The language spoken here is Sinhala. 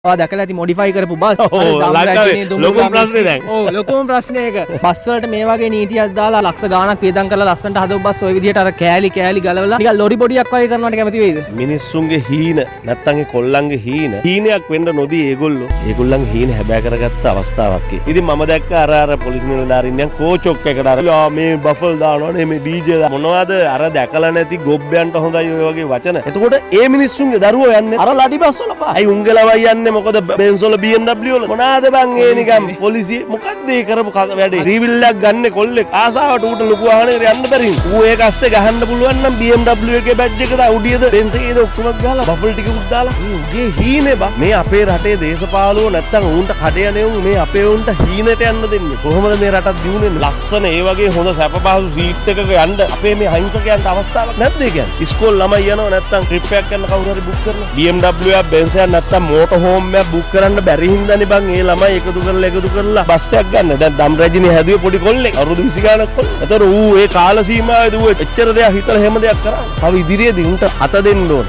ඔයා දැකලා ඇති මොඩිෆයි කරපු බස්. ලොකුම ප්‍රශ්නේ දැන්. ඔව් ලොකුම ප්‍රශ්නේ ඒක. බස් වලට මේ වගේ නීතියක් දාලා ලක්ෂ ගාණක් වියදම් කරලා ලස්සනට හදපු බස් ওই විදිහට අර කෑලි ගලවලා නිකන් ලොරි බොඩියක් වගේ කරනවට කැමති වෙයිද? මිනිස්සුන්ගේ හීන නැත්තම් ඒ කොල්ලන්ගේ හීනයක් වෙන්න නොදී ඒගොල්ලන්ගේ හීන හැබෑ කරගත්ත අවස්ථාවක්. ඉතින් මම දැක්ක අර පොලිස් නිලධාරීන්යන් කෝචොක් එකට අර මේ බෆල් දානවනේ මේ ඩීජේ මොනවද අර දැකලා නැති ගොබ්බයන්ට හොඳයි ඔය වගේ වචන. එතකොට ඒ මිනිස්සුන්ගේ දරුවෝ යන්නේ අර ලඩි බස් වල පා. අයි උන්ගේ ළමයි යන්නේ මොකද බෙන්ස් වල BMW වල. මොනවාද බං ඒ නිකන් පොලිසිය මොකද්ද ඒ කරපු වැඩේ? රීවිල්ලක් ගන්න කොල්ලෙක් ආසාවට ඌට ලොකු වාහනේ යන්න බැරි. ඌ ඒක අස්සේ ගහන්න පුළුවන් නම් BMW එකේ බැජ් එකද උඩියද බෙන්ස් එකේද ඔක්කොම ගහලා බෆල් ටිකකුත් දාලා. ඌගේ හීනේ බං. මේ අපේ රටේ දේශපාලුවෝ නැත්තම් ඌන්ට කඩේ යන්නේ ඌ මේ අපේ ඌන්ට හීනට යන්න දෙන්නේ. කොහොමද මේ රටක් දියුණුවෙන්නේ? ලස්සන ඒ වගේ හොඳ සැප පහසු සීට් එකක යන්න අපේ මේ අහිංසකයන්ට අවස්ථාවක් නැද්ද ඒ කියන්නේ? ඉස්කෝල ළමයි යනවා නැත්තම් ට්‍රිප් එකක් යන කවුරු හරි බුක් කරලා BMW එකක් බෙන්ස් එකක් නැත්තම් මෝටර් හෝම් එකක් බුක් කරන්න බැරි හින්දානේ බං ඒ ළමයි එකතු කරලා බස් එකක් ගන්න. දැන් දම් රජිනේ හැදුවේ පොඩි කොල්ලෙක් අවුරුදු 20 ගානක් කොල්ල. ඒතර ඌ ඒ කාල සීමාවේදී ඌ එච්චර දෙයක් හිතලා හැම දෙයක් කරා. තව ඉදිරියේදී උන්ට අත දෙන්න ඕන.